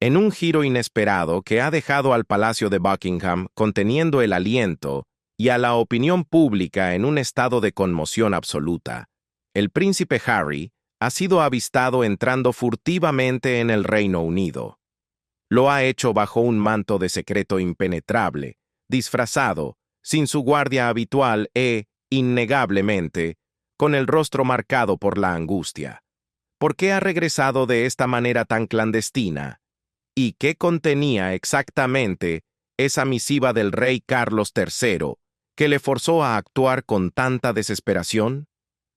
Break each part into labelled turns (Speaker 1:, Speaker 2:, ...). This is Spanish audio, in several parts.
Speaker 1: en un giro inesperado que ha dejado al Palacio de Buckingham conteniendo el aliento y a la opinión pública en un estado de conmoción absoluta. El príncipe Harry ha sido avistado entrando furtivamente en el Reino Unido. Lo ha hecho bajo un manto de secreto impenetrable, disfrazado, sin su guardia habitual e, innegablemente, con el rostro marcado por la angustia. ¿Por qué ha regresado de esta manera tan clandestina? ¿Y qué contenía exactamente esa misiva del rey Carlos III que le forzó a actuar con tanta desesperación?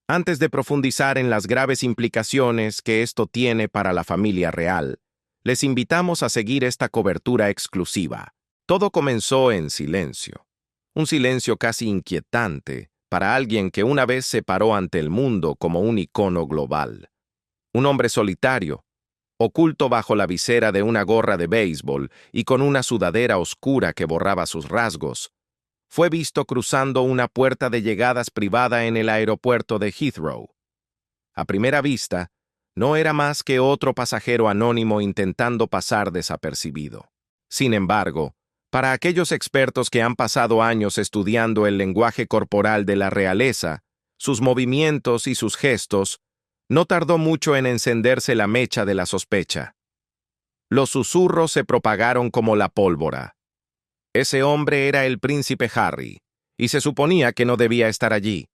Speaker 1: Antes de profundizar en las graves implicaciones que esto tiene para la familia real, les invitamos a seguir esta cobertura exclusiva. Todo comenzó en silencio. Un silencio casi inquietante para alguien que una vez se paró ante el mundo como un icono global. Un hombre solitario, oculto bajo la visera de una gorra de béisbol y con una sudadera oscura que borraba sus rasgos, fue visto cruzando una puerta de llegadas privada en el aeropuerto de Heathrow. A primera vista, no era más que otro pasajero anónimo intentando pasar desapercibido. Sin embargo, para aquellos expertos que han pasado años estudiando el lenguaje corporal de la realeza, sus movimientos y sus gestos, no tardó mucho en encenderse la mecha de la sospecha. Los susurros se propagaron como la pólvora. Ese hombre era el príncipe Harry, y se suponía que no debía estar allí.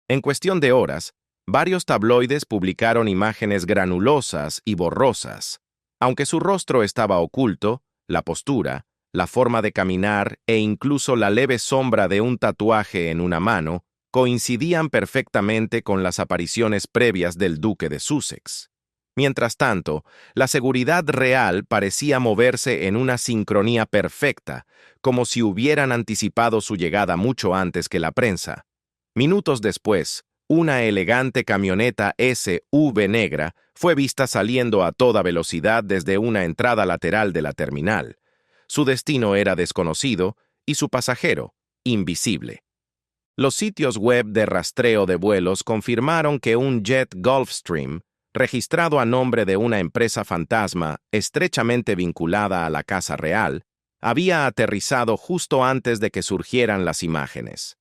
Speaker 1: En cuestión de horas, varios tabloides publicaron imágenes granulosas y borrosas. Aunque su rostro estaba oculto, la postura, la forma de caminar e incluso la leve sombra de un tatuaje en una mano coincidían perfectamente con las apariciones previas del duque de Sussex. Mientras tanto, la seguridad real parecía moverse en una sincronía perfecta, como si hubieran anticipado su llegada mucho antes que la prensa. Minutos después, una elegante camioneta SUV negra fue vista saliendo a toda velocidad desde una entrada lateral de la terminal. Su destino era desconocido y su pasajero, invisible. Los sitios web de rastreo de vuelos confirmaron que un jet Gulfstream, registrado a nombre de una empresa fantasma estrechamente vinculada a la Casa Real, había aterrizado justo antes de que surgieran las imágenes.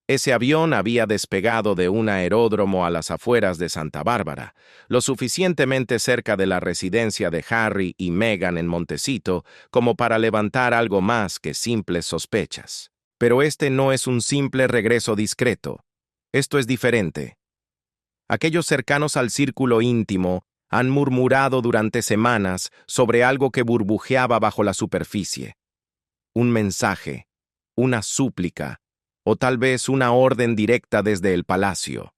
Speaker 1: Ese avión había despegado de un aeródromo a las afueras de Santa Bárbara, lo suficientemente cerca de la residencia de Harry y Meghan en Montecito como para levantar algo más que simples sospechas. Pero este no es un simple regreso discreto. Esto es diferente. Aquellos cercanos al círculo íntimo han murmurado durante semanas sobre algo que burbujeaba bajo la superficie. Un mensaje, una súplica, o tal vez una orden directa desde el palacio.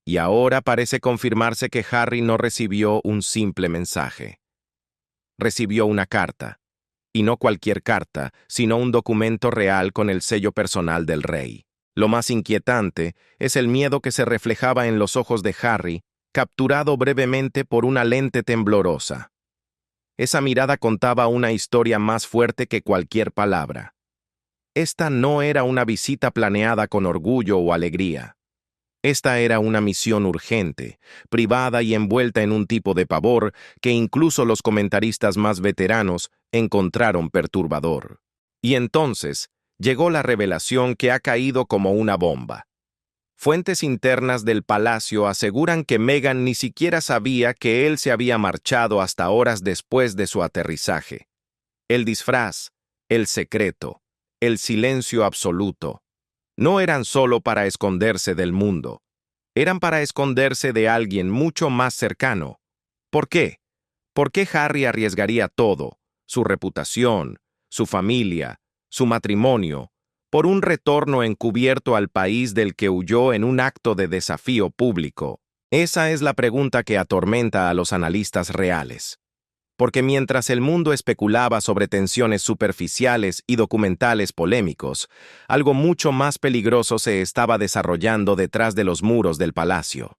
Speaker 1: Y ahora parece confirmarse que Harry no recibió un simple mensaje. Recibió una carta, y no cualquier carta, sino un documento real con el sello personal del rey. Lo más inquietante es el miedo que se reflejaba en los ojos de Harry, capturado brevemente por una lente temblorosa. Esa mirada contaba una historia más fuerte que cualquier palabra. Esta no era una visita planeada con orgullo o alegría. Esta era una misión urgente, privada y envuelta en un tipo de pavor que incluso los comentaristas más veteranos encontraron perturbador. Y entonces llegó la revelación que ha caído como una bomba. Fuentes internas del palacio aseguran que Meghan ni siquiera sabía que él se había marchado hasta horas después de su aterrizaje. El disfraz, el secreto, el silencio absoluto, no eran solo para esconderse del mundo, eran para esconderse de alguien mucho más cercano. ¿Por qué? ¿Por qué Harry arriesgaría todo, su reputación, su familia, su matrimonio, por un retorno encubierto al país del que huyó en un acto de desafío público? Esa es la pregunta que atormenta a los analistas reales. Porque mientras el mundo especulaba sobre tensiones superficiales y documentales polémicos, algo mucho más peligroso se estaba desarrollando detrás de los muros del palacio.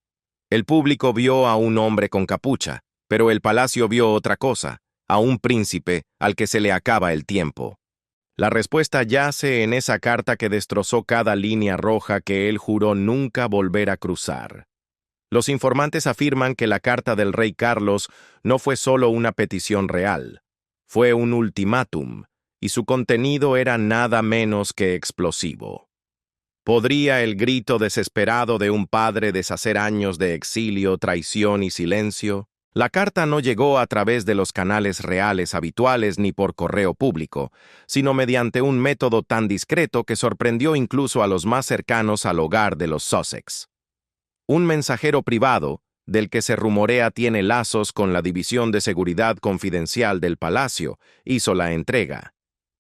Speaker 1: El público vio a un hombre con capucha, pero el palacio vio otra cosa, a un príncipe al que se le acaba el tiempo. La respuesta yace en esa carta que destrozó cada línea roja que él juró nunca volver a cruzar. Los informantes afirman que la carta del rey Carlos no fue solo una petición real. Fue un ultimátum, y su contenido era nada menos que explosivo. ¿Podría el grito desesperado de un padre deshacer años de exilio, traición y silencio? La carta no llegó a través de los canales reales habituales ni por correo público, sino mediante un método tan discreto que sorprendió incluso a los más cercanos al hogar de los Sussex. Un mensajero privado, del que se rumorea tiene lazos con la División de Seguridad Confidencial del Palacio, hizo la entrega.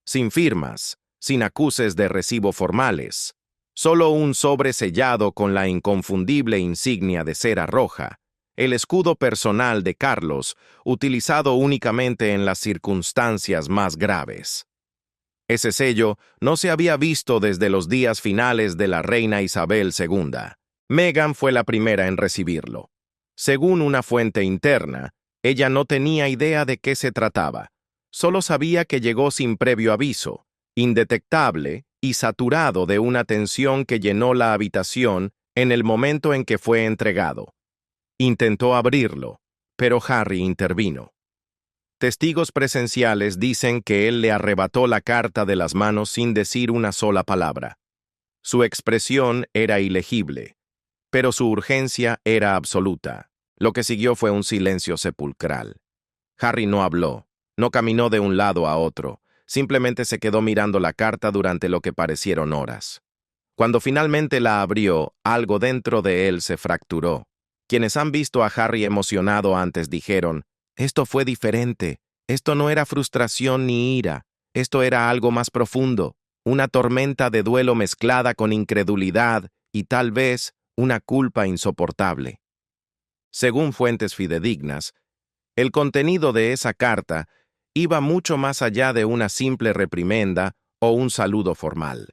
Speaker 1: Sin firmas, sin acuses de recibo formales, solo un sobre sellado con la inconfundible insignia de cera roja, el escudo personal de Carlos, utilizado únicamente en las circunstancias más graves. Ese sello no se había visto desde los días finales de la reina Isabel II. Meghan fue la primera en recibirlo. Según una fuente interna, ella no tenía idea de qué se trataba. Solo sabía que llegó sin previo aviso, indetectable y saturado de una tensión que llenó la habitación en el momento en que fue entregado. Intentó abrirlo, pero Harry intervino. Testigos presenciales dicen que él le arrebató la carta de las manos sin decir una sola palabra. Su expresión era ilegible, pero su urgencia era absoluta. Lo que siguió fue un silencio sepulcral. Harry no habló, no caminó de un lado a otro, simplemente se quedó mirando la carta durante lo que parecieron horas. Cuando finalmente la abrió, algo dentro de él se fracturó. Quienes han visto a Harry emocionado antes dijeron, esto fue diferente, esto no era frustración ni ira, esto era algo más profundo, una tormenta de duelo mezclada con incredulidad y tal vez una culpa insoportable. Según fuentes fidedignas, el contenido de esa carta iba mucho más allá de una simple reprimenda o un saludo formal.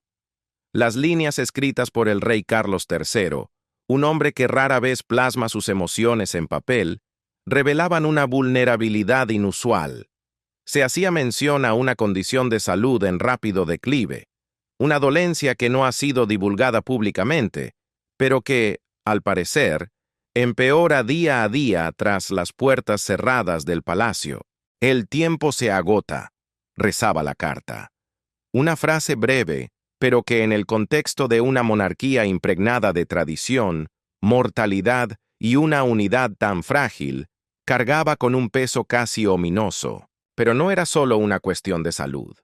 Speaker 1: Las líneas escritas por el rey Carlos III, un hombre que rara vez plasma sus emociones en papel, revelaban una vulnerabilidad inusual. Se hacía mención a una condición de salud en rápido declive, una dolencia que no ha sido divulgada públicamente, pero que, al parecer, empeora día a día tras las puertas cerradas del palacio. El tiempo se agota, rezaba la carta. Una frase breve, pero que en el contexto de una monarquía impregnada de tradición, mortalidad y una unidad tan frágil, cargaba con un peso casi ominoso. Pero no era solo una cuestión de salud.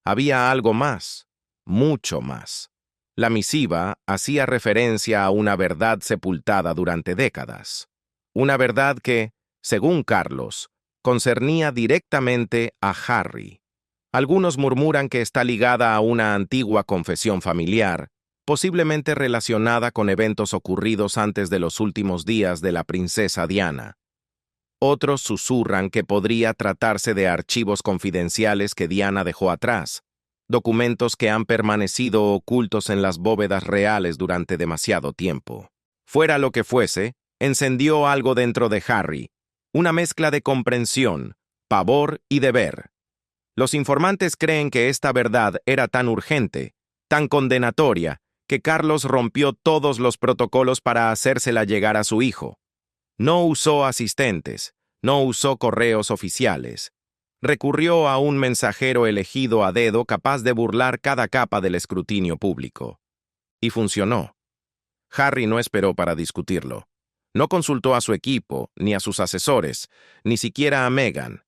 Speaker 1: Había algo más, mucho más. La misiva hacía referencia a una verdad sepultada durante décadas. Una verdad que, según Carlos, concernía directamente a Harry. Algunos murmuran que está ligada a una antigua confesión familiar, posiblemente relacionada con eventos ocurridos antes de los últimos días de la princesa Diana. Otros susurran que podría tratarse de archivos confidenciales que Diana dejó atrás, documentos que han permanecido ocultos en las bóvedas reales durante demasiado tiempo. Fuera lo que fuese, encendió algo dentro de Harry, una mezcla de comprensión, pavor y deber. Los informantes creen que esta verdad era tan urgente, tan condenatoria, que Carlos rompió todos los protocolos para hacérsela llegar a su hijo. No usó asistentes, no usó correos oficiales. Recurrió a un mensajero elegido a dedo capaz de burlar cada capa del escrutinio público. Y funcionó. Harry no esperó para discutirlo. No consultó a su equipo, ni a sus asesores, ni siquiera a Meghan.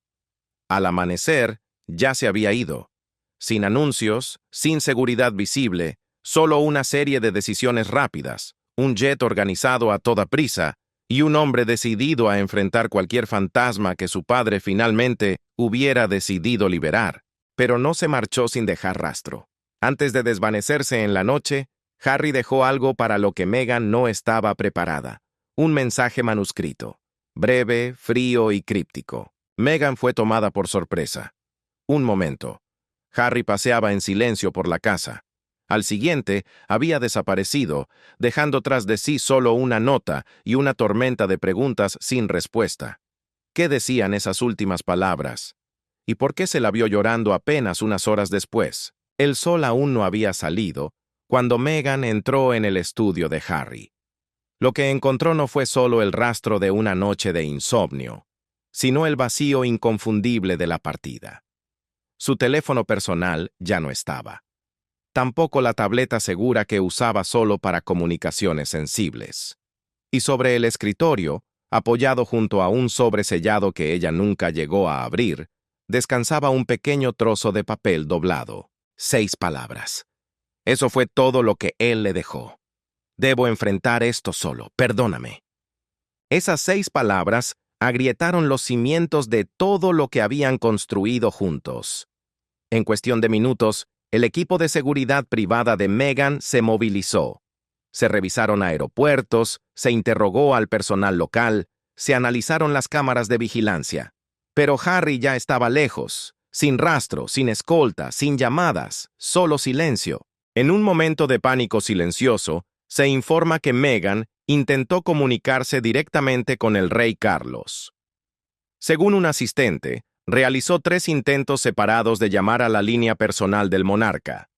Speaker 1: Al amanecer, ya se había ido. Sin anuncios, sin seguridad visible, solo una serie de decisiones rápidas, un jet organizado a toda prisa y un hombre decidido a enfrentar cualquier fantasma que su padre finalmente hubiera decidido liberar. Pero no se marchó sin dejar rastro. Antes de desvanecerse en la noche, Harry dejó algo para lo que Meghan no estaba preparada. Un mensaje manuscrito, breve, frío y críptico. Meghan fue tomada por sorpresa. Un momento. Harry paseaba en silencio por la casa. Al siguiente, había desaparecido, dejando tras de sí solo una nota y una tormenta de preguntas sin respuesta. ¿Qué decían esas últimas palabras? ¿Y por qué se la vio llorando apenas unas horas después? El sol aún no había salido cuando Meghan entró en el estudio de Harry. Lo que encontró no fue solo el rastro de una noche de insomnio, sino el vacío inconfundible de la partida. Su teléfono personal ya no estaba. Tampoco la tableta segura que usaba solo para comunicaciones sensibles. Y sobre el escritorio, apoyado junto a un sobre sellado que ella nunca llegó a abrir, descansaba un pequeño trozo de papel doblado. 6 palabras. Eso fue todo lo que él le dejó. Debo enfrentar esto solo, perdóname. Esas 6 palabras agrietaron los cimientos de todo lo que habían construido juntos. En cuestión de minutos, el equipo de seguridad privada de Meghan se movilizó. Se revisaron aeropuertos, se interrogó al personal local, se analizaron las cámaras de vigilancia. Pero Harry ya estaba lejos, sin rastro, sin escolta, sin llamadas, solo silencio. En un momento de pánico silencioso, se informa que Meghan intentó comunicarse directamente con el rey Carlos. Según un asistente, realizó 3 intentos separados de llamar a la línea personal del monarca.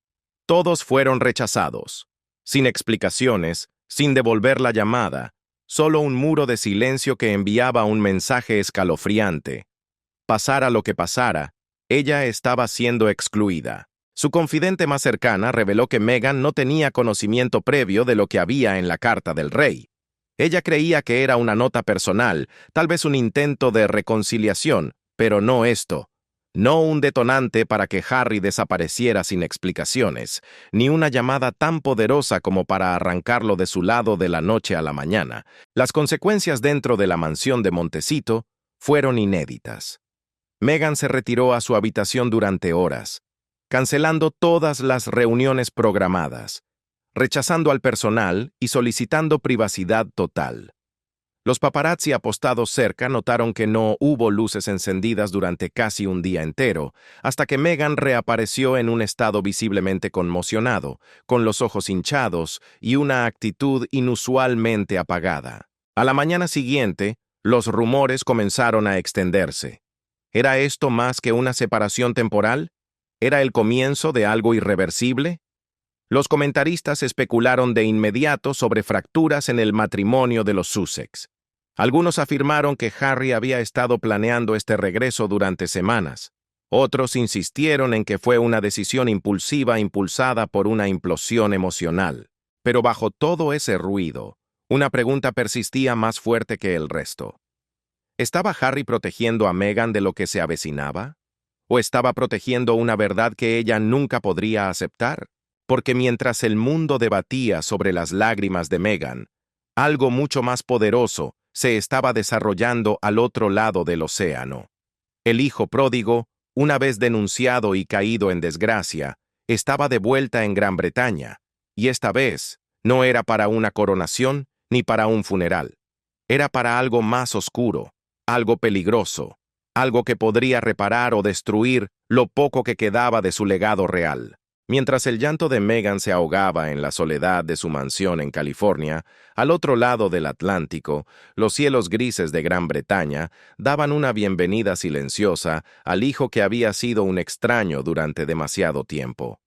Speaker 1: Todos fueron rechazados. Sin explicaciones, sin devolver la llamada, solo un muro de silencio que enviaba un mensaje escalofriante. Pasara lo que pasara, ella estaba siendo excluida. Su confidente más cercana reveló que Meghan no tenía conocimiento previo de lo que había en la carta del rey. Ella creía que era una nota personal, tal vez un intento de reconciliación, pero no esto. No un detonante para que Harry desapareciera sin explicaciones, ni una llamada tan poderosa como para arrancarlo de su lado de la noche a la mañana. Las consecuencias dentro de la mansión de Montecito fueron inéditas. Meghan se retiró a su habitación durante horas, cancelando todas las reuniones programadas, rechazando al personal y solicitando privacidad total. Los paparazzi apostados cerca notaron que no hubo luces encendidas durante casi un día entero, hasta que Meghan reapareció en un estado visiblemente conmocionado, con los ojos hinchados y una actitud inusualmente apagada. A la mañana siguiente, los rumores comenzaron a extenderse. ¿Era esto más que una separación temporal? ¿Era el comienzo de algo irreversible? Los comentaristas especularon de inmediato sobre fracturas en el matrimonio de los Sussex. Algunos afirmaron que Harry había estado planeando este regreso durante semanas. Otros insistieron en que fue una decisión impulsiva impulsada por una implosión emocional. Pero bajo todo ese ruido, una pregunta persistía más fuerte que el resto. ¿Estaba Harry protegiendo a Meghan de lo que se avecinaba? ¿O estaba protegiendo una verdad que ella nunca podría aceptar? Porque mientras el mundo debatía sobre las lágrimas de Meghan, algo mucho más poderoso se estaba desarrollando al otro lado del océano. El hijo pródigo, una vez denunciado y caído en desgracia, estaba de vuelta en Gran Bretaña, y esta vez no era para una coronación ni para un funeral. Era para algo más oscuro, algo peligroso, algo que podría reparar o destruir lo poco que quedaba de su legado real. Mientras el llanto de Meghan se ahogaba en la soledad de su mansión en California, al otro lado del Atlántico, los cielos grises de Gran Bretaña daban una bienvenida silenciosa al hijo que había sido un extraño durante demasiado tiempo.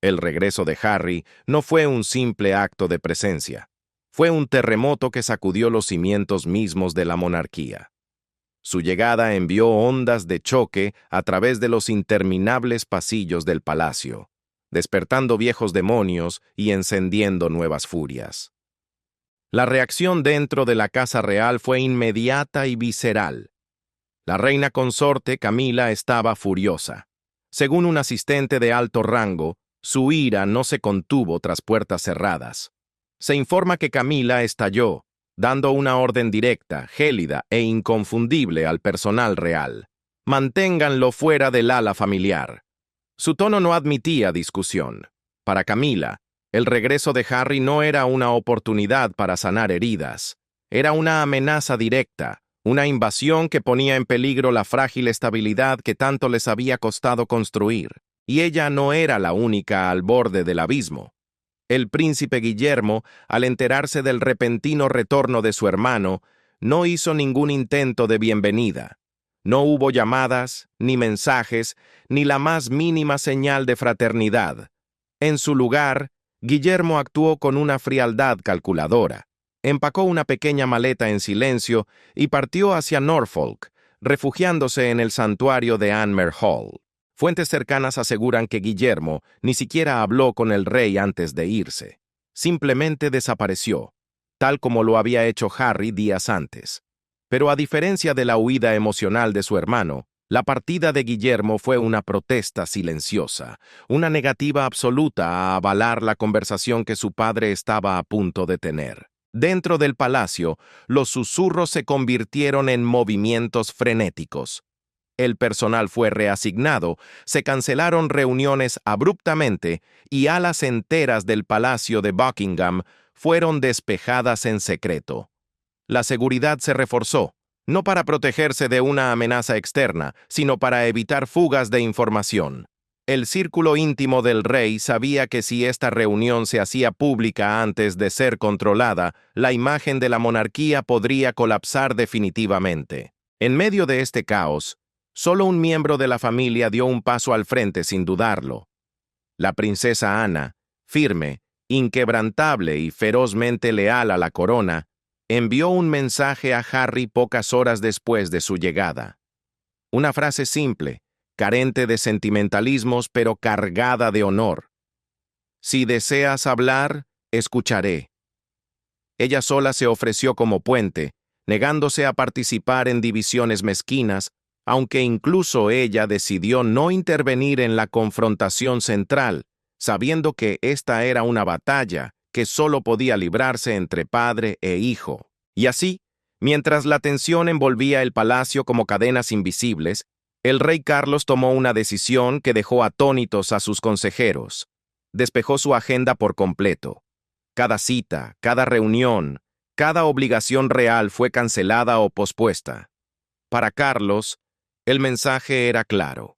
Speaker 1: El regreso de Harry no fue un simple acto de presencia. Fue un terremoto que sacudió los cimientos mismos de la monarquía. Su llegada envió ondas de choque a través de los interminables pasillos del palacio, despertando viejos demonios y encendiendo nuevas furias. La reacción dentro de la Casa Real fue inmediata y visceral. La reina consorte Camila estaba furiosa. Según un asistente de alto rango, su ira no se contuvo tras puertas cerradas. Se informa que Camila estalló, dando una orden directa, gélida e inconfundible al personal real. Manténganlo fuera del ala familiar. Su tono no admitía discusión. Para Camila, el regreso de Harry no era una oportunidad para sanar heridas. Era una amenaza directa, una invasión que ponía en peligro la frágil estabilidad que tanto les había costado construir. Y ella no era la única al borde del abismo. El príncipe Guillermo, al enterarse del repentino retorno de su hermano, no hizo ningún intento de bienvenida. No hubo llamadas, ni mensajes, ni la más mínima señal de fraternidad. En su lugar, Guillermo actuó con una frialdad calculadora. Empacó una pequeña maleta en silencio y partió hacia Norfolk, refugiándose en el santuario de Anmer Hall. Fuentes cercanas aseguran que Guillermo ni siquiera habló con el rey antes de irse. Simplemente desapareció, tal como lo había hecho Harry días antes. Pero a diferencia de la huida emocional de su hermano, la partida de Guillermo fue una protesta silenciosa, una negativa absoluta a avalar la conversación que su padre estaba a punto de tener. Dentro del palacio, los susurros se convirtieron en movimientos frenéticos. El personal fue reasignado, se cancelaron reuniones abruptamente y alas enteras del Palacio de Buckingham fueron despejadas en secreto. La seguridad se reforzó, no para protegerse de una amenaza externa, sino para evitar fugas de información. El círculo íntimo del rey sabía que si esta reunión se hacía pública antes de ser controlada, la imagen de la monarquía podría colapsar definitivamente. En medio de este caos, solo un miembro de la familia dio un paso al frente sin dudarlo. La princesa Ana, firme, inquebrantable y ferozmente leal a la corona, envió un mensaje a Harry pocas horas después de su llegada. Una frase simple, carente de sentimentalismos pero cargada de honor. Si deseas hablar, escucharé. Ella sola se ofreció como puente, negándose a participar en divisiones mezquinas, aunque incluso ella decidió no intervenir en la confrontación central, sabiendo que esta era una batalla que solo podía librarse entre padre e hijo. Y así, mientras la tensión envolvía el palacio como cadenas invisibles, el rey Carlos tomó una decisión que dejó atónitos a sus consejeros. Despejó su agenda por completo. Cada cita, cada reunión, cada obligación real fue cancelada o pospuesta. Para Carlos, el mensaje era claro.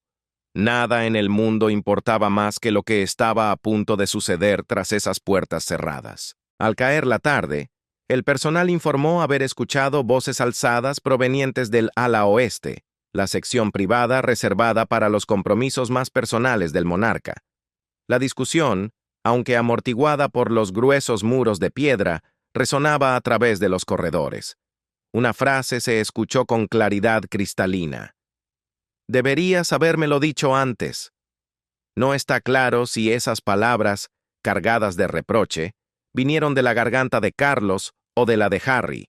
Speaker 1: Nada en el mundo importaba más que lo que estaba a punto de suceder tras esas puertas cerradas. Al caer la tarde, el personal informó haber escuchado voces alzadas provenientes del ala oeste, la sección privada reservada para los compromisos más personales del monarca. La discusión, aunque amortiguada por los gruesos muros de piedra, resonaba a través de los corredores. Una frase se escuchó con claridad cristalina. «Deberías habérmelo dicho antes». No está claro si esas palabras, cargadas de reproche, vinieron de la garganta de Carlos o de la de Harry,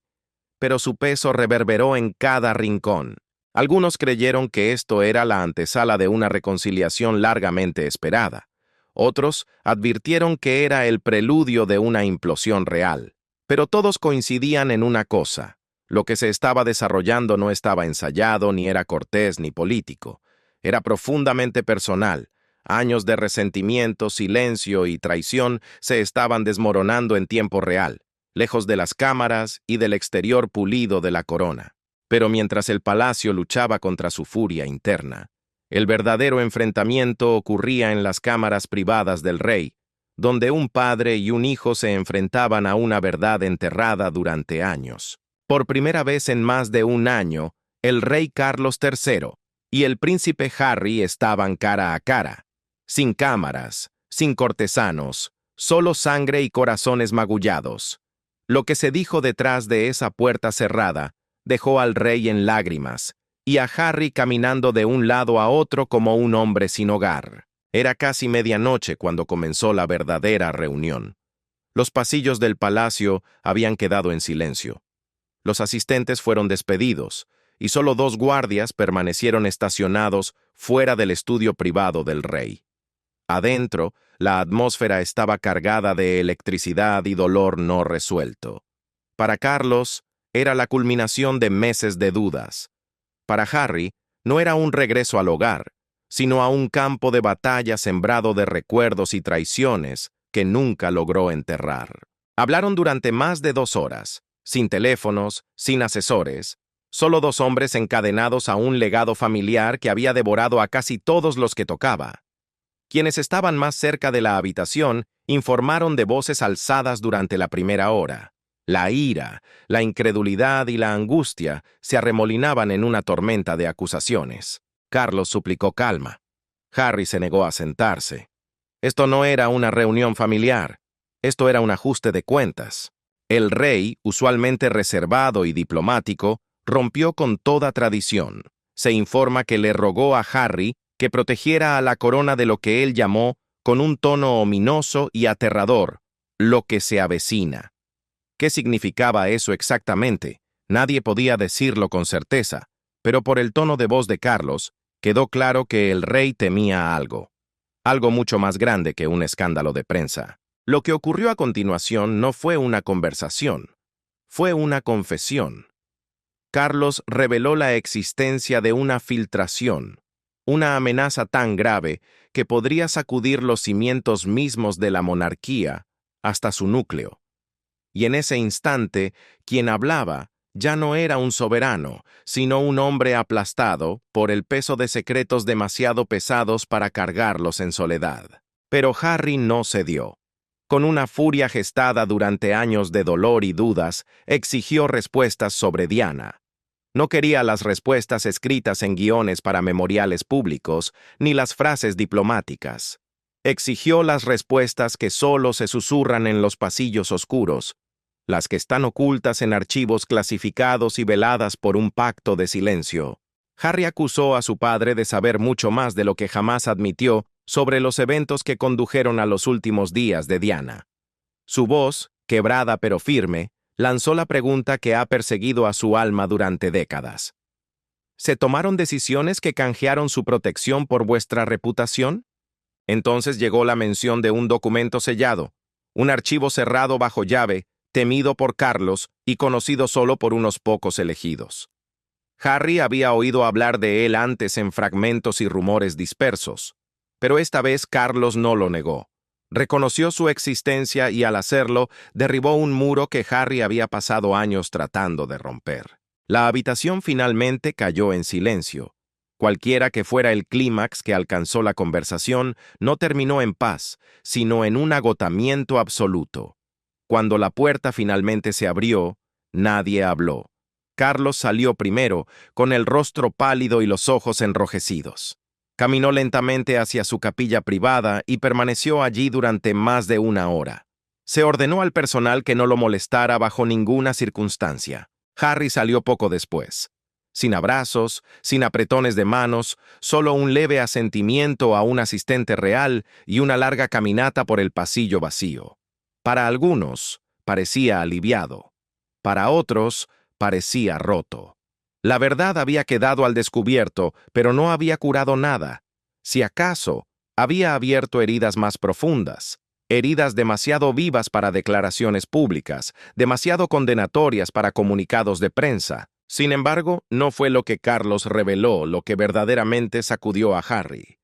Speaker 1: pero su peso reverberó en cada rincón. Algunos creyeron que esto era la antesala de una reconciliación largamente esperada. Otros advirtieron que era el preludio de una implosión real. Pero todos coincidían en una cosa. Lo que se estaba desarrollando no estaba ensayado, ni era cortés, ni político. Era profundamente personal. Años de resentimiento, silencio y traición se estaban desmoronando en tiempo real, lejos de las cámaras y del exterior pulido de la corona. Pero mientras el palacio luchaba contra su furia interna, el verdadero enfrentamiento ocurría en las cámaras privadas del rey, donde un padre y un hijo se enfrentaban a una verdad enterrada durante años. Por primera vez en más de un año, el rey Carlos III y el príncipe Harry estaban cara a cara, sin cámaras, sin cortesanos, solo sangre y corazones magullados. Lo que se dijo detrás de esa puerta cerrada dejó al rey en lágrimas y a Harry caminando de un lado a otro como un hombre sin hogar. Era casi medianoche cuando comenzó la verdadera reunión. Los pasillos del palacio habían quedado en silencio. Los asistentes fueron despedidos, y solo 2 guardias permanecieron estacionados fuera del estudio privado del rey. Adentro, la atmósfera estaba cargada de electricidad y dolor no resuelto. Para Carlos, era la culminación de meses de dudas. Para Harry, no era un regreso al hogar, sino a un campo de batalla sembrado de recuerdos y traiciones que nunca logró enterrar. Hablaron durante más de 2 horas, sin teléfonos, sin asesores, solo 2 hombres encadenados a un legado familiar que había devorado a casi todos los que tocaba. Quienes estaban más cerca de la habitación informaron de voces alzadas durante la primera hora. La ira, la incredulidad y la angustia se arremolinaban en una tormenta de acusaciones. Carlos suplicó calma. Harry se negó a sentarse. Esto no era una reunión familiar. Esto era un ajuste de cuentas. El rey, usualmente reservado y diplomático, rompió con toda tradición. Se informa que le rogó a Harry que protegiera a la corona de lo que él llamó, con un tono ominoso y aterrador, lo que se avecina. ¿Qué significaba eso exactamente? Nadie podía decirlo con certeza, pero por el tono de voz de Carlos, quedó claro que el rey temía algo mucho más grande que un escándalo de prensa. Lo que ocurrió a continuación no fue una conversación, fue una confesión. Carlos reveló la existencia de una filtración, una amenaza tan grave que podría sacudir los cimientos mismos de la monarquía hasta su núcleo. Y en ese instante, quien hablaba ya no era un soberano, sino un hombre aplastado por el peso de secretos demasiado pesados para cargarlos en soledad. Pero Harry no cedió. Con una furia gestada durante años de dolor y dudas, exigió respuestas sobre Diana. No quería las respuestas escritas en guiones para memoriales públicos, ni las frases diplomáticas. Exigió las respuestas que solo se susurran en los pasillos oscuros, las que están ocultas en archivos clasificados y veladas por un pacto de silencio. Harry acusó a su padre de saber mucho más de lo que jamás admitió sobre los eventos que condujeron a los últimos días de Diana. Su voz, quebrada pero firme, lanzó la pregunta que ha perseguido a su alma durante décadas. ¿Se tomaron decisiones que canjearon su protección por vuestra reputación? Entonces llegó la mención de un documento sellado, un archivo cerrado bajo llave, temido por Carlos y conocido solo por unos pocos elegidos. Harry había oído hablar de él antes en fragmentos y rumores dispersos, pero esta vez Carlos no lo negó. Reconoció su existencia y al hacerlo, derribó un muro que Harry había pasado años tratando de romper. La habitación finalmente cayó en silencio. Cualquiera que fuera el clímax que alcanzó la conversación, no terminó en paz, sino en un agotamiento absoluto. Cuando la puerta finalmente se abrió, nadie habló. Carlos salió primero, con el rostro pálido y los ojos enrojecidos. Caminó lentamente hacia su capilla privada y permaneció allí durante más de una hora. Se ordenó al personal que no lo molestara bajo ninguna circunstancia. Harry salió poco después. Sin abrazos, sin apretones de manos, solo un leve asentimiento a un asistente real y una larga caminata por el pasillo vacío. Para algunos, parecía aliviado. Para otros, parecía roto. La verdad había quedado al descubierto, pero no había curado nada. Si acaso, había abierto heridas más profundas, heridas demasiado vivas para declaraciones públicas, demasiado condenatorias para comunicados de prensa. Sin embargo, no fue lo que Carlos reveló lo que verdaderamente sacudió a Harry.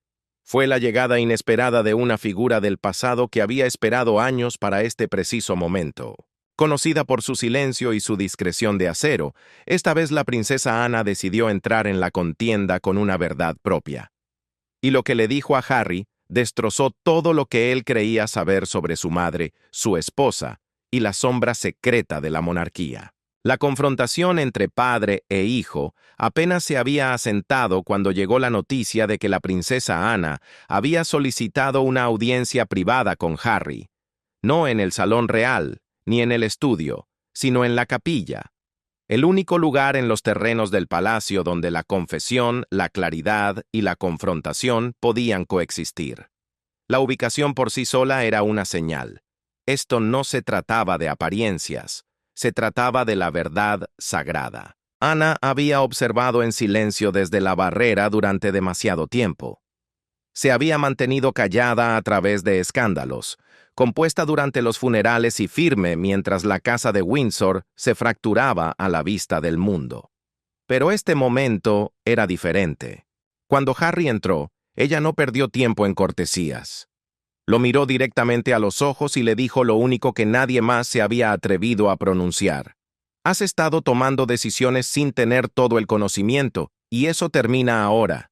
Speaker 1: Fue la llegada inesperada de una figura del pasado que había esperado años para este preciso momento. Conocida por su silencio y su discreción de acero, esta vez la princesa Ana decidió entrar en la contienda con una verdad propia. Y lo que le dijo a Harry destrozó todo lo que él creía saber sobre su madre, su esposa, y la sombra secreta de la monarquía. La confrontación entre padre e hijo apenas se había asentado cuando llegó la noticia de que la princesa Ana había solicitado una audiencia privada con Harry, no en el salón real, ni en el estudio, sino en la capilla, el único lugar en los terrenos del palacio donde la confesión, la claridad y la confrontación podían coexistir. La ubicación por sí sola era una señal. Esto no se trataba de apariencias, se trataba de la verdad sagrada. Ana había observado en silencio desde la barrera durante demasiado tiempo. Se había mantenido callada a través de escándalos, compuesta durante los funerales y firme mientras la casa de Windsor se fracturaba a la vista del mundo. Pero este momento era diferente. Cuando Harry entró, ella no perdió tiempo en cortesías. Lo miró directamente a los ojos y le dijo lo único que nadie más se había atrevido a pronunciar. Has estado tomando decisiones sin tener todo el conocimiento, y eso termina ahora.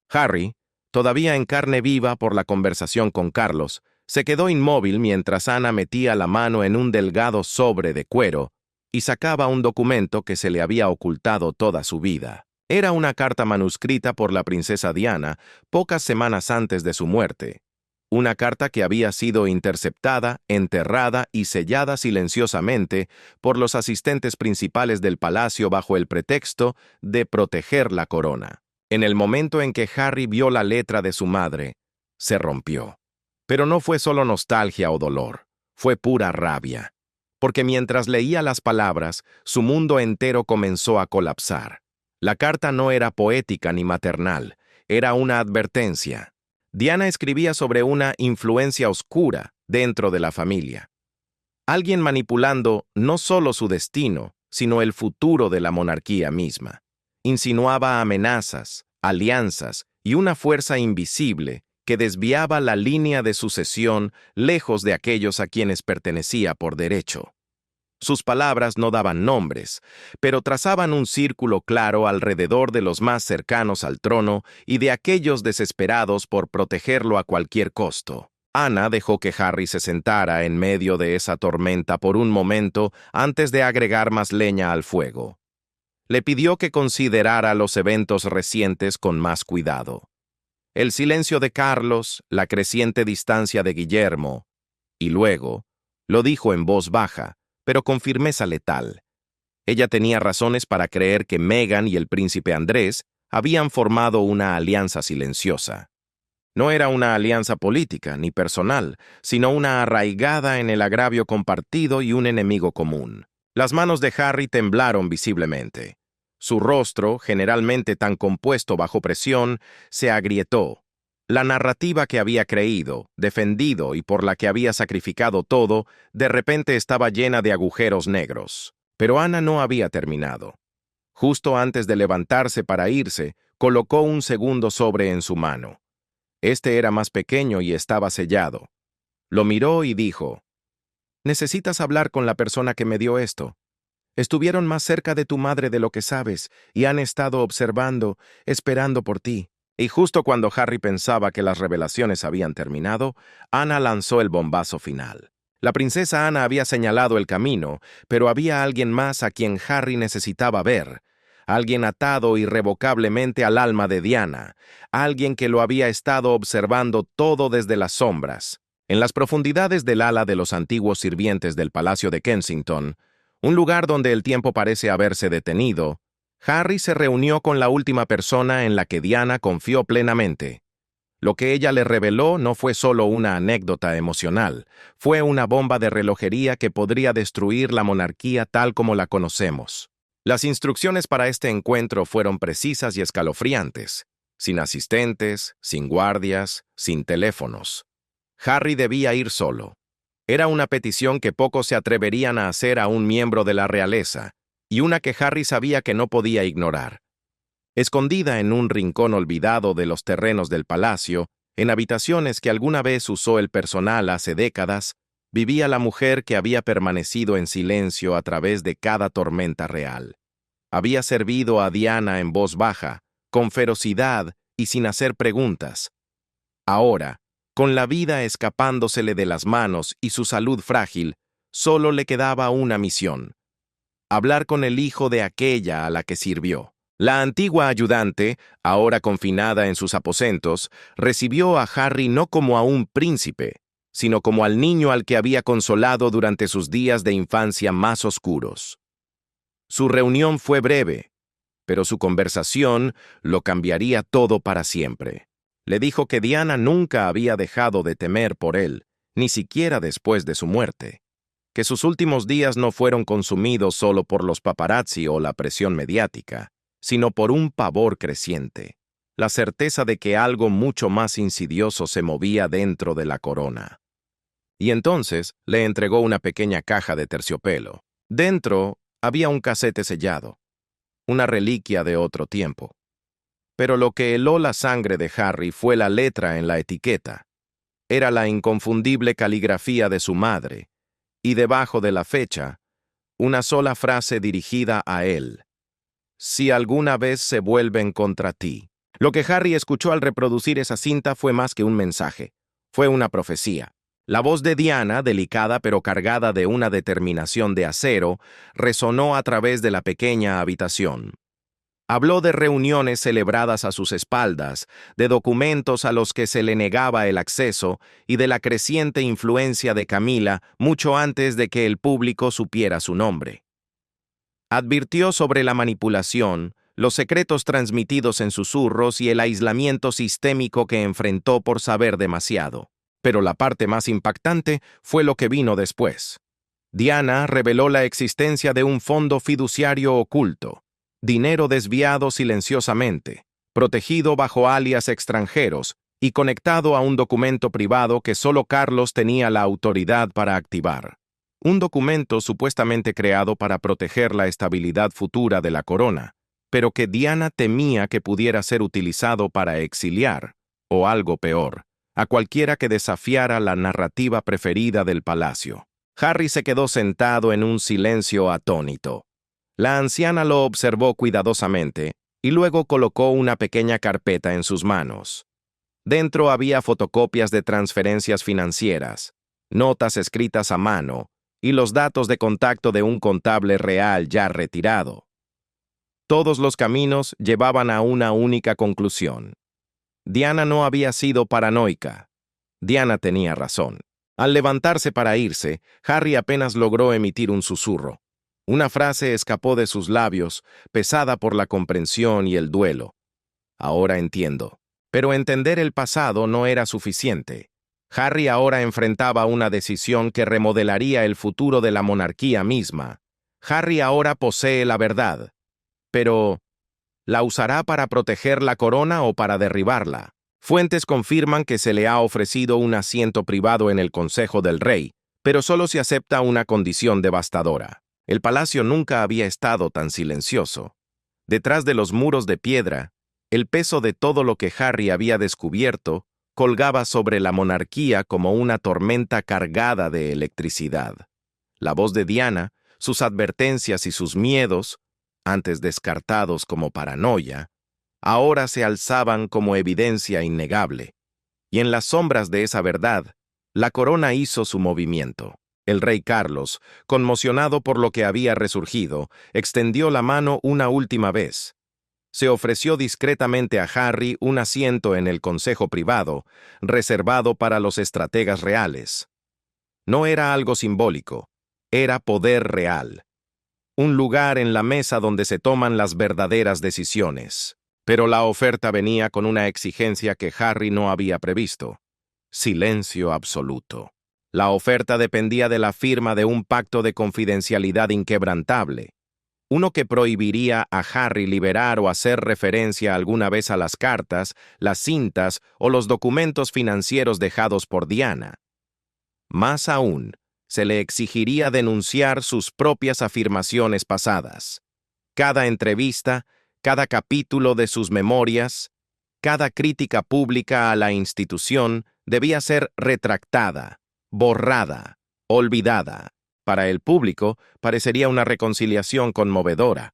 Speaker 1: Harry, todavía en carne viva por la conversación con Carlos, se quedó inmóvil mientras Ana metía la mano en un delgado sobre de cuero y sacaba un documento que se le había ocultado toda su vida. Era una carta manuscrita por la princesa Diana pocas semanas antes de su muerte. Una carta que había sido interceptada, enterrada y sellada silenciosamente por los asistentes principales del palacio bajo el pretexto de proteger la corona. En el momento en que Harry vio la letra de su madre, se rompió. Pero no fue solo nostalgia o dolor, fue pura rabia. Porque mientras leía las palabras, su mundo entero comenzó a colapsar. La carta no era poética ni maternal, era una advertencia. Diana escribía sobre una influencia oscura dentro de la familia. Alguien manipulando no solo su destino, sino el futuro de la monarquía misma. Insinuaba amenazas, alianzas y una fuerza invisible que desviaba la línea de sucesión lejos de aquellos a quienes pertenecía por derecho. Sus palabras no daban nombres, pero trazaban un círculo claro alrededor de los más cercanos al trono y de aquellos desesperados por protegerlo a cualquier costo. Ana dejó que Harry se sentara en medio de esa tormenta por un momento antes de agregar más leña al fuego. Le pidió que considerara los eventos recientes con más cuidado. El silencio de Carlos, la creciente distancia de Guillermo, y luego, lo dijo en voz baja, pero con firmeza letal. Ella tenía razones para creer que Meghan y el príncipe Andrés habían formado una alianza silenciosa. No era una alianza política ni personal, sino una arraigada en el agravio compartido y un enemigo común. Las manos de Harry temblaron visiblemente. Su rostro, generalmente tan compuesto bajo presión, se agrietó. La narrativa que había creído, defendido y por la que había sacrificado todo, de repente estaba llena de agujeros negros. Pero Ana no había terminado. Justo antes de levantarse para irse, colocó un segundo sobre en su mano. Este era más pequeño y estaba sellado. Lo miró y dijo: «Necesitas hablar con la persona que me dio esto. Estuvieron más cerca de tu madre de lo que sabes y han estado observando, esperando por ti». Y justo cuando Harry pensaba que las revelaciones habían terminado, Ana lanzó el bombazo final. La princesa Ana había señalado el camino, pero había alguien más a quien Harry necesitaba ver. Alguien atado irrevocablemente al alma de Diana, alguien que lo había estado observando todo desde las sombras. En las profundidades del ala de los antiguos sirvientes del Palacio de Kensington, un lugar donde el tiempo parece haberse detenido, Harry se reunió con la última persona en la que Diana confió plenamente. Lo que ella le reveló no fue solo una anécdota emocional, fue una bomba de relojería que podría destruir la monarquía tal como la conocemos. Las instrucciones para este encuentro fueron precisas y escalofriantes, sin asistentes, sin guardias, sin teléfonos. Harry debía ir solo. Era una petición que pocos se atreverían a hacer a un miembro de la realeza, y una que Harry sabía que no podía ignorar. Escondida en un rincón olvidado de los terrenos del palacio, en habitaciones que alguna vez usó el personal hace décadas, vivía la mujer que había permanecido en silencio a través de cada tormenta real. Había servido a Diana en voz baja, con ferocidad y sin hacer preguntas. Ahora, con la vida escapándosele de las manos y su salud frágil, solo le quedaba una misión: hablar con el hijo de aquella a la que sirvió. La antigua ayudante, ahora confinada en sus aposentos, recibió a Harry no como a un príncipe, sino como al niño al que había consolado durante sus días de infancia más oscuros. Su reunión fue breve, pero su conversación lo cambiaría todo para siempre. Le dijo que Diana nunca había dejado de temer por él, ni siquiera después de su muerte, que sus últimos días no fueron consumidos solo por los paparazzi o la presión mediática, sino por un pavor creciente, la certeza de que algo mucho más insidioso se movía dentro de la corona. Y entonces le entregó una pequeña caja de terciopelo. Dentro había un casete sellado, una reliquia de otro tiempo. Pero lo que heló la sangre de Harry fue la letra en la etiqueta. Era la inconfundible caligrafía de su madre, y debajo de la fecha, una sola frase dirigida a él: «Si alguna vez se vuelven contra ti». Lo que Harry escuchó al reproducir esa cinta fue más que un mensaje, fue una profecía. La voz de Diana, delicada pero cargada de una determinación de acero, resonó a través de la pequeña habitación. Habló de reuniones celebradas a sus espaldas, de documentos a los que se le negaba el acceso y de la creciente influencia de Camila mucho antes de que el público supiera su nombre. Advirtió sobre la manipulación, los secretos transmitidos en susurros y el aislamiento sistémico que enfrentó por saber demasiado. Pero la parte más impactante fue lo que vino después. Diana reveló la existencia de un fondo fiduciario oculto, dinero desviado silenciosamente, protegido bajo alias extranjeros y conectado a un documento privado que solo Carlos tenía la autoridad para activar. Un documento supuestamente creado para proteger la estabilidad futura de la corona, pero que Diana temía que pudiera ser utilizado para exiliar, o algo peor, a cualquiera que desafiara la narrativa preferida del palacio. Harry se quedó sentado en un silencio atónito. La anciana lo observó cuidadosamente y luego colocó una pequeña carpeta en sus manos. Dentro había fotocopias de transferencias financieras, notas escritas a mano y los datos de contacto de un contable real ya retirado. Todos los caminos llevaban a una única conclusión. Diana no había sido paranoica. Diana tenía razón. Al levantarse para irse, Harry apenas logró emitir un susurro. Una frase escapó de sus labios, pesada por la comprensión y el duelo. Ahora entiendo. Pero entender el pasado no era suficiente. Harry ahora enfrentaba una decisión que remodelaría el futuro de la monarquía misma. Harry ahora posee la verdad. Pero, ¿la usará para proteger la corona o para derribarla? Fuentes confirman que se le ha ofrecido un asiento privado en el Consejo del Rey, pero solo se acepta una condición devastadora. El palacio nunca había estado tan silencioso. Detrás de los muros de piedra, el peso de todo lo que Harry había descubierto colgaba sobre la monarquía como una tormenta cargada de electricidad. La voz de Diana, sus advertencias y sus miedos, antes descartados como paranoia, ahora se alzaban como evidencia innegable. Y en las sombras de esa verdad, la corona hizo su movimiento. El rey Carlos, conmocionado por lo que había resurgido, extendió la mano una última vez. Se ofreció discretamente a Harry un asiento en el consejo privado, reservado para los estrategas reales. No era algo simbólico, era poder real. Un lugar en la mesa donde se toman las verdaderas decisiones. Pero la oferta venía con una exigencia que Harry no había previsto. Silencio absoluto. La oferta dependía de la firma de un pacto de confidencialidad inquebrantable, uno que prohibiría a Harry liberar o hacer referencia alguna vez a las cartas, las cintas o los documentos financieros dejados por Diana. Más aún, se le exigiría denunciar sus propias afirmaciones pasadas. Cada entrevista, cada capítulo de sus memorias, cada crítica pública a la institución debía ser retractada, borrada, olvidada. Para el público parecería una reconciliación conmovedora,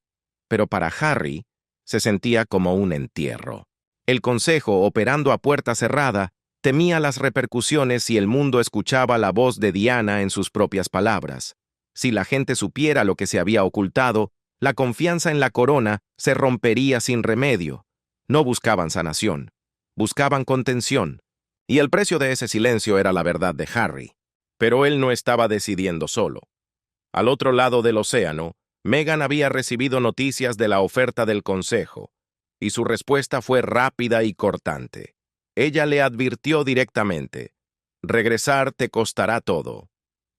Speaker 1: pero para Harry se sentía como un entierro. El consejo, operando a puerta cerrada, temía las repercusiones si el mundo escuchaba la voz de Diana en sus propias palabras. Si la gente supiera lo que se había ocultado, la confianza en la corona se rompería sin remedio. No buscaban sanación, buscaban contención. Y el precio de ese silencio era la verdad de Harry. Pero él no estaba decidiendo solo. Al otro lado del océano, Meghan había recibido noticias de la oferta del consejo, y su respuesta fue rápida y cortante. Ella le advirtió directamente: regresar te costará todo.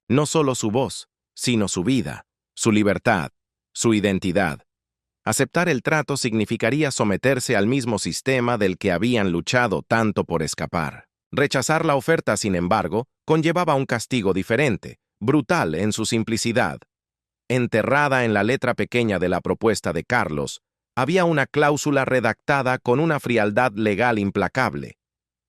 Speaker 1: No solo su voz, sino su vida, su libertad, su identidad. Aceptar el trato significaría someterse al mismo sistema del que habían luchado tanto por escapar. Rechazar la oferta, sin embargo, conllevaba un castigo diferente, brutal en su simplicidad. Enterrada en la letra pequeña de la propuesta de Carlos, había una cláusula redactada con una frialdad legal implacable.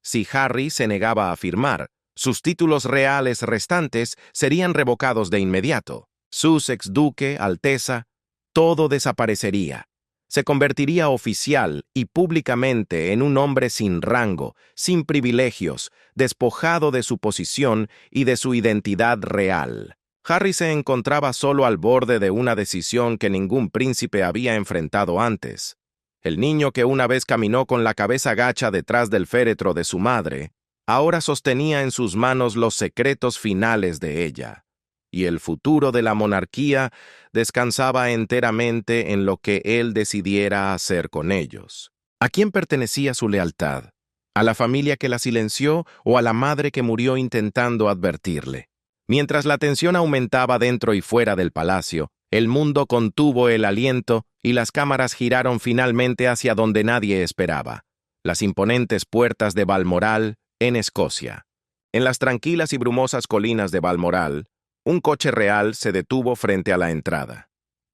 Speaker 1: Si Harry se negaba a firmar, sus títulos reales restantes serían revocados de inmediato. Sussex, duque, alteza, todo desaparecería. Se convertiría oficial y públicamente en un hombre sin rango, sin privilegios, despojado de su posición y de su identidad real. Harry se encontraba solo al borde de una decisión que ningún príncipe había enfrentado antes. El niño que una vez caminó con la cabeza gacha detrás del féretro de su madre, ahora sostenía en sus manos los secretos finales de ella. y el futuro de la monarquía descansaba enteramente en lo que él decidiera hacer con ellos. ¿A quién pertenecía su lealtad? ¿A la familia que la silenció o a la madre que murió intentando advertirle? Mientras la tensión aumentaba dentro y fuera del palacio, el mundo contuvo el aliento y las cámaras giraron finalmente hacia donde nadie esperaba, las imponentes puertas de Balmoral, en Escocia. En las tranquilas y brumosas colinas de Balmoral, un coche real se detuvo frente a la entrada.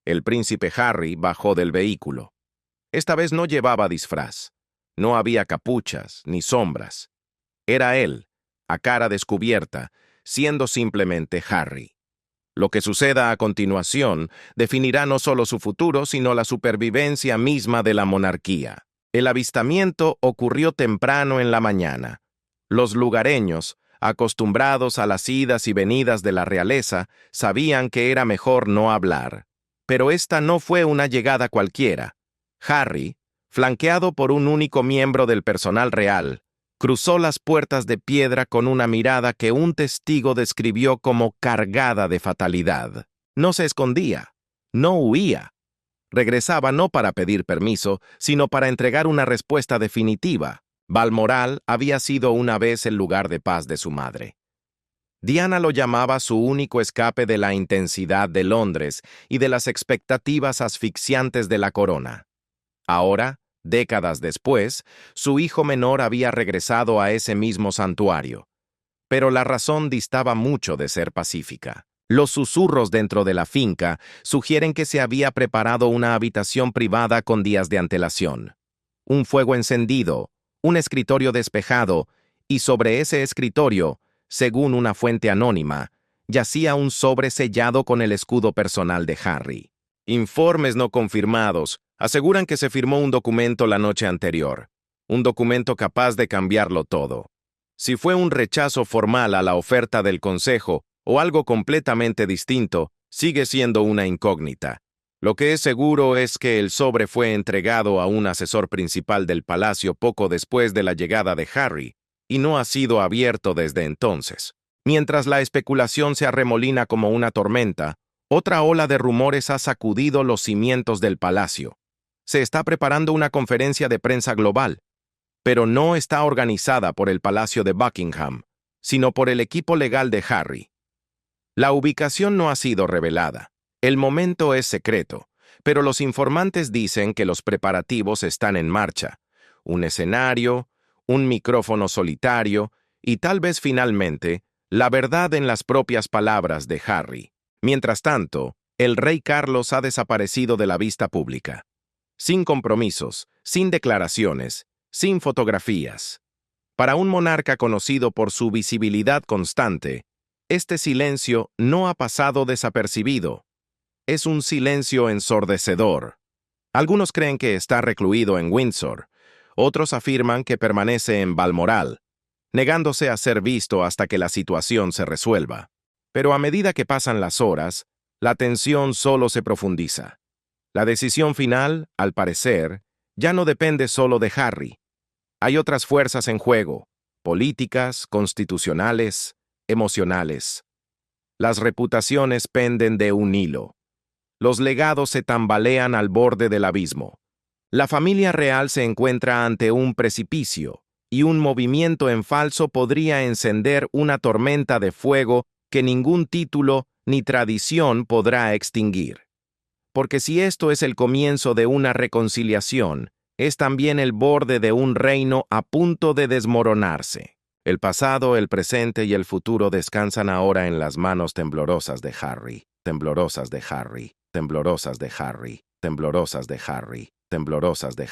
Speaker 1: El príncipe Harry bajó del vehículo. Esta vez no llevaba disfraz. No había capuchas ni sombras. Era él, a cara descubierta, siendo simplemente Harry. Lo que suceda a continuación definirá no solo su futuro, sino la supervivencia misma de la monarquía. El avistamiento ocurrió temprano en la mañana. Los lugareños, acostumbrados a las idas y venidas de la realeza, sabían que era mejor no hablar. Pero esta no fue una llegada cualquiera. Harry, flanqueado por un único miembro del personal real, cruzó las puertas de piedra con una mirada que un testigo describió como cargada de fatalidad. No se escondía, no huía. Regresaba no para pedir permiso, sino para entregar una respuesta definitiva. Balmoral había sido una vez el lugar de paz de su madre. Diana lo llamaba su único escape de la intensidad de Londres y de las expectativas asfixiantes de la corona. Ahora, décadas después, su hijo menor había regresado a ese mismo santuario. Pero la razón distaba mucho de ser pacífica. Los susurros dentro de la finca sugieren que se había preparado una habitación privada con días de antelación. Un fuego encendido, un escritorio despejado, y sobre ese escritorio, según una fuente anónima, yacía un sobre sellado con el escudo personal de Harry. Informes no confirmados aseguran que se firmó un documento la noche anterior, un documento capaz de cambiarlo todo. Si fue un rechazo formal a la oferta del Consejo o algo completamente distinto, sigue siendo una incógnita. Lo que es seguro es que el sobre fue entregado a un asesor principal del palacio poco después de la llegada de Harry, y no ha sido abierto desde entonces. Mientras la especulación se arremolina como una tormenta, otra ola de rumores ha sacudido los cimientos del palacio. Se está preparando una conferencia de prensa global, pero no está organizada por el Palacio de Buckingham, sino por el equipo legal de Harry. La ubicación no ha sido revelada. El momento es secreto, pero los informantes dicen que los preparativos están en marcha. Un escenario, un micrófono solitario y tal vez finalmente la verdad en las propias palabras de Harry. Mientras tanto, el rey Carlos ha desaparecido de la vista pública. Sin compromisos, sin declaraciones, sin fotografías. Para un monarca conocido por su visibilidad constante, este silencio no ha pasado desapercibido. Es un silencio ensordecedor. Algunos creen que está recluido en Windsor, otros afirman que permanece en Balmoral, negándose a ser visto hasta que la situación se resuelva. Pero a medida que pasan las horas, la tensión solo se profundiza. La decisión final, al parecer, ya no depende solo de Harry. Hay otras fuerzas en juego, políticas, constitucionales, emocionales. Las reputaciones penden de un hilo. Los legados se tambalean al borde del abismo. La familia real se encuentra ante un precipicio, y un movimiento en falso podría encender una tormenta de fuego que ningún título ni tradición podrá extinguir. Porque si esto es el comienzo de una reconciliación, es también el borde de un reino a punto de desmoronarse. El pasado, el presente y el futuro descansan ahora en las manos temblorosas de Harry, temblorosas de Harry, temblorosas de Harry, temblorosas de Harry, temblorosas de Harry.